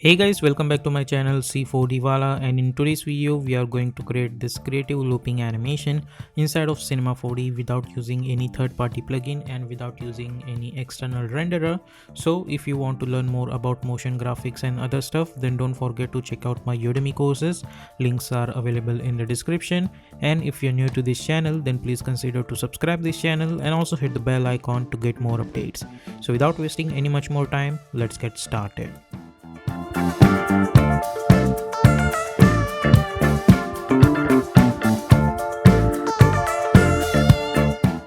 Hey guys, welcome back to my channel C4D Wala, and in today's video we are going to create this creative looping animation inside of Cinema 4D without using any third-party plugin and without using any external renderer. So if you want to learn more about motion graphics and other stuff, then don't forget to check out my Udemy courses. Links are available in the description. And if you're new to this channel, then please consider to subscribe this channel and also hit the bell icon to get more updates. So without wasting any much more time, let's get started.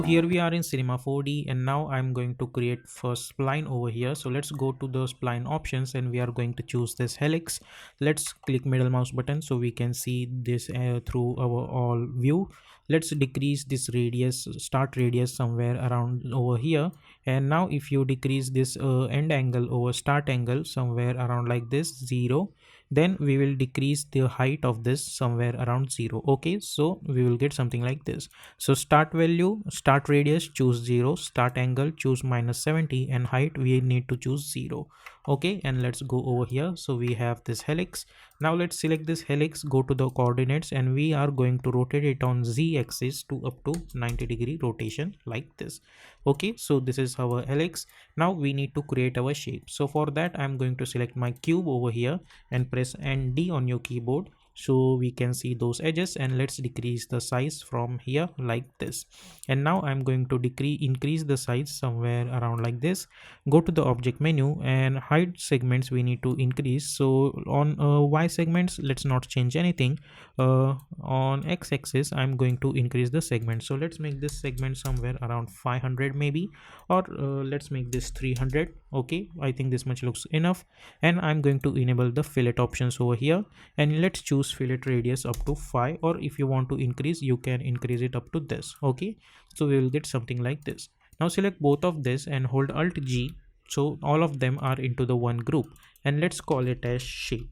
Here we are in Cinema 4D, and now I'm going to create first spline over here. So let's go to the spline options and we are going to choose this helix. Let's click middle mouse button so we can see this through our all view. Let's decrease this radius, start radius somewhere around over here. And now if you decrease this end angle over start angle somewhere around like this 0, then we will decrease the height of this somewhere around 0. Okay, so we will get something like this. So start value, start radius, choose 0, start angle, choose -70, and height we need to choose 0. Okay, and let's go over here. So we have this helix. Now let's select this helix, go to the coordinates, and we are going to rotate it on z axis to up to 90-degree rotation like this. Okay, so this is our helix. Now we need to create our shape. So for that I'm going to select my cube over here and press ND on your keyboard so we can see those edges, and let's decrease the size from here like this. And now I'm going to increase the size somewhere around like this. Go to the object menu and hide segments we need to increase. So on y segments, let's not change anything. On x axis I'm going to increase the segment. So let's make this segment somewhere around 500 maybe, or let's make this 300. Okay, I think this much looks enough. And I'm going to enable the fillet options over here, and let's choose fillet radius up to 5, or if you want to increase, you can increase it up to this. Okay, so we will get something like this. Now select both of this and hold Alt G, so all of them are into the one group, and let's call it as shape.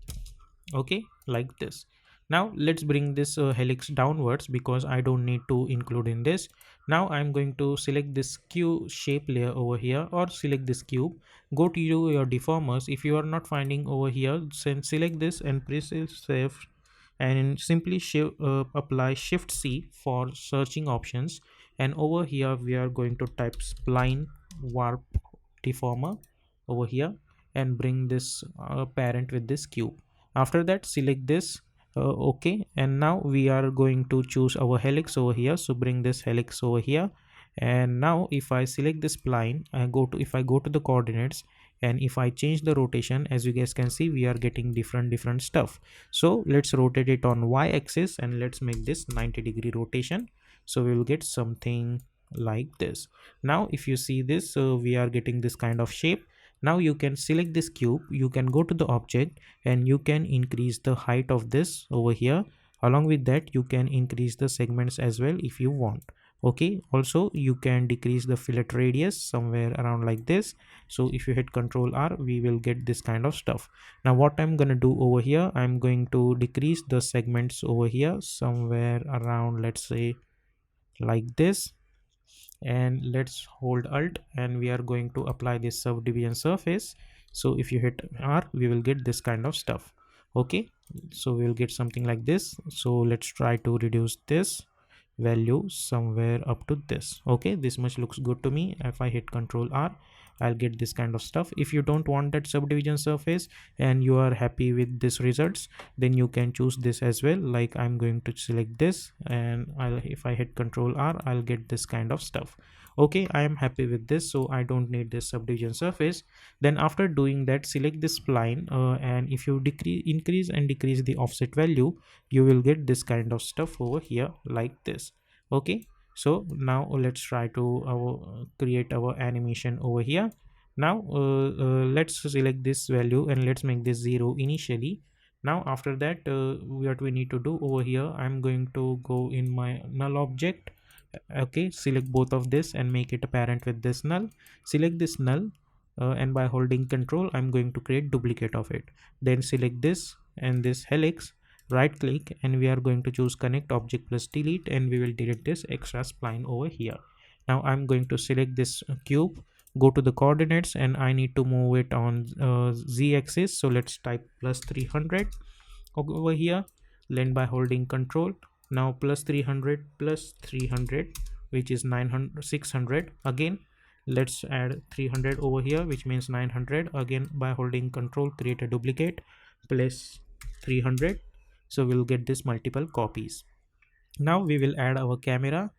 Okay, like this. Now let's bring this helix downwards because I don't need to include in this. Now I'm going to select this cube shape layer over here, or select this cube, go to your deformers. If you are not finding over here, then select this and press shift and simply apply shift C for searching options, and over here we are going to type spline warp deformer over here and bring this parent with this cube. After that select this. Okay, and now we are going to choose our helix over here, so bring this helix over here. And now if I select this spline, if I go to the coordinates, and if I change the rotation, as you guys can see, we are getting different stuff. So let's rotate it on y axis and let's make this 90-degree rotation, so we will get something like this. Now if you see this, we are getting this kind of shape. Now you can select this cube, you can go to the object, and you can increase the height of this over here. Along with that, you can increase the segments as well if you want. Okay, also you can decrease the fillet radius somewhere around like this. So if you hit Ctrl R, we will get this kind of stuff. Now what I'm gonna do over here, I'm going to decrease the segments over here somewhere around, let's say like this. And let's hold Alt, and we are going to apply this subdivision surface. So if you hit R, we will get this kind of stuff. Okay, so we will get something like this. So let's try to reduce this value somewhere up to this. Okay, this much looks good to me. If I hit Ctrl R, I'll get this kind of stuff. If you don't want that subdivision surface and you are happy with this results, then you can choose this as well. Like I'm going to select this, and if I hit Ctrl R, I'll get this kind of stuff. Okay, I am happy with this, so I don't need this subdivision surface. Then after doing that, select this spline, and if you increase and decrease the offset value, you will get this kind of stuff over here like this. Okay, so now let's try to create our animation over here. Now let's select this value and let's make this 0 initially. Now after that, what we need to do over here, I'm going to go in my null object. Okay, select both of this and make it apparent with this null. Select this null, and by holding Control, I'm going to create duplicate of it. Then select this and this helix, right click, and we are going to choose connect object plus delete, and we will delete this extra spline over here. Now I'm going to select this cube, Go to the coordinates, and I need to move it on z axis, so let's type plus 300 over here, then by holding control, now plus 300 plus 300, which is 900 600 again. Let's add 300 over here, which means 900 again. By holding control, create a duplicate, plus 300, so we'll get this multiple copies. Now we will add our camera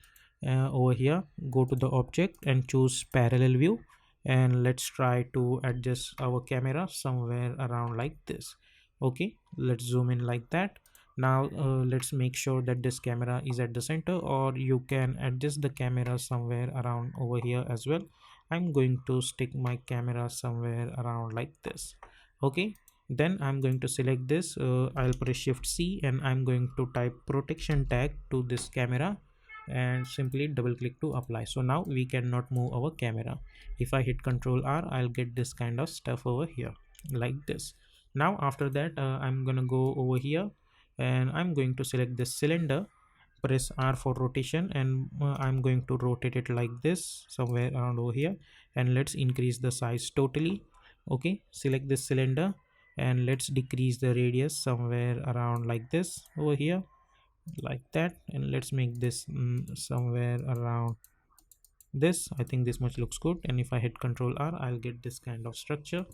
over here. Go to the object and choose parallel view, and let's try to adjust our camera somewhere around like this. Okay, let's zoom in like that. Now let's make sure that this camera is at the center, or you can adjust the camera somewhere around over here as well. I'm going to stick my camera somewhere around like this. Okay, then I'm going to select this. I'll press shift C, and I'm going to type protection tag to this camera and simply double click to apply. So now we cannot move our camera. If I hit Ctrl R, I'll get this kind of stuff over here like this. Now after that, I'm gonna go over here, and I'm going to select this cylinder, press R for rotation, and I'm going to rotate it like this somewhere around over here, and let's increase the size totally. Okay, select this cylinder, and let's decrease the radius somewhere around like this over here, like that, and let's make this somewhere around this. I think this much looks good, and if I hit Ctrl R, I'll get this kind of structure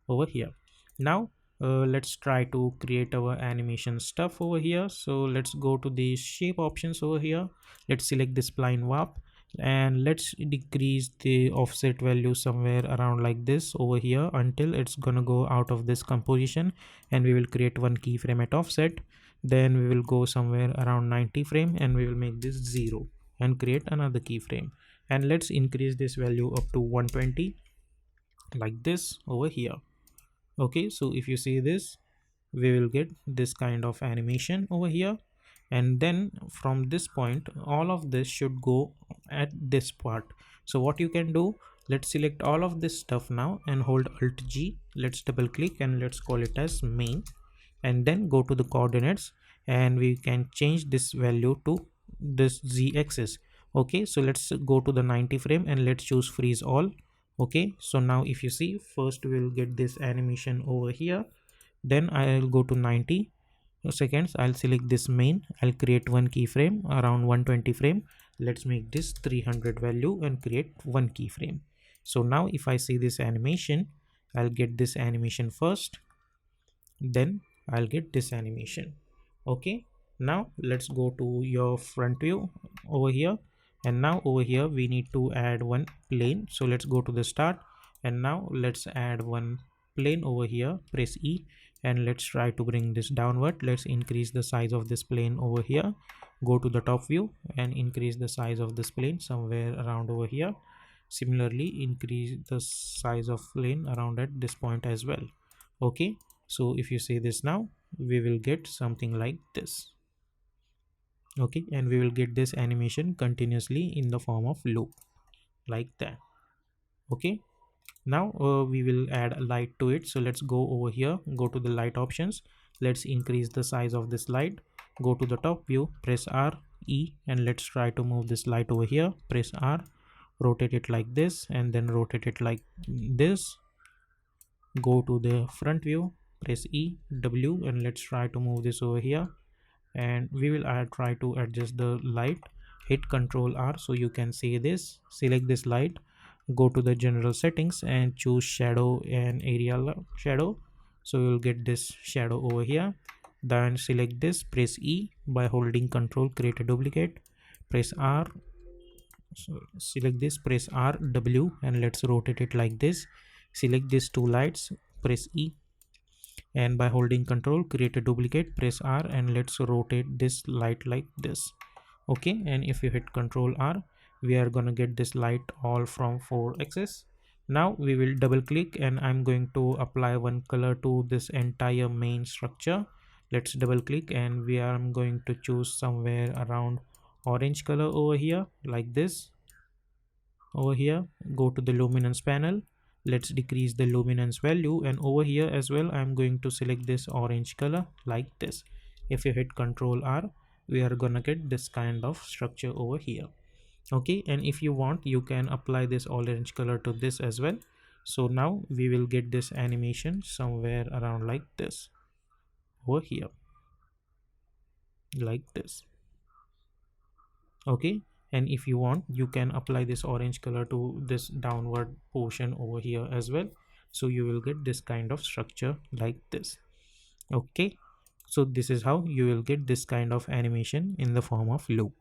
over here. Now let's try to create our animation stuff over here. So let's go to the shape options over here. Let's select this spline warp, and let's decrease the offset value somewhere around like this over here until it's gonna go out of this composition, and we will create one keyframe at offset. Then we will go somewhere around 90 frame, and we will make this 0 and create another keyframe, and let's increase this value up to 120 like this over here. Okay, so if you see this, we will get this kind of animation over here, and then from this point all of this should go at this part. So what you can do, let's select all of this stuff now and hold Alt G. Let's double click, and let's call it as main, and then go to the coordinates, and we can change this value to this z axis. Okay, so let's go to the 90 frame, and let's choose freeze all. Okay, so now if you see, first we'll get this animation over here, then I'll go to 90 seconds. I'll select this main, I'll create one keyframe around 120 frame. Let's make this 300 value and create one keyframe. So now if I see this animation, I'll get this animation first, then I'll get this animation. Okay, now let's go to your front view over here, and now over here we need to add one plane. So let's go to the start, and now let's add one plane over here. Press E, and let's try to bring this downward. Let's increase the size of this plane over here. Go to the top view and increase the size of this plane somewhere around over here. Similarly, increase the size of plane around at this point as well. Okay, so if you say this now, we will get something like this. Okay, and we will get this animation continuously in the form of loop like that. Okay, now we will add a light to it. So let's go over here, go to the light options. Let's increase the size of this light. Go to the top view, press R, E, and let's try to move this light over here. Press R, rotate it like this, and then rotate it like this. Go to the front view, press E, W, and let's try to move this over here, and we will try to adjust the light. Hit Ctrl R so you can see this. Select this light, go to the general settings and choose shadow and area shadow, so you'll get this shadow over here. Then select this, press E, by holding Ctrl create a duplicate, press R, so select this, press R, W, and let's rotate it like this. Select these two lights, press E, and by holding Ctrl create a duplicate, press R, and let's rotate this light like this. Okay, and if you hit Ctrl R, we are gonna get this light all from 4 axis. Now we will double click, and I'm going to apply one color to this entire main structure. Let's double click, and we are going to choose somewhere around orange color over here like this. Over here, go to the luminance panel. Let's decrease the luminance value, and over here as well I'm going to select this orange color like this. If you hit Ctrl R, we are gonna get this kind of structure over here. Okay, and if you want, you can apply this orange color to this as well. So now we will get this animation somewhere around like this, over here, like this. Okay, and if you want, you can apply this orange color to this downward portion over here as well. So you will get this kind of structure like this. Okay, so this is how you will get this kind of animation in the form of loop.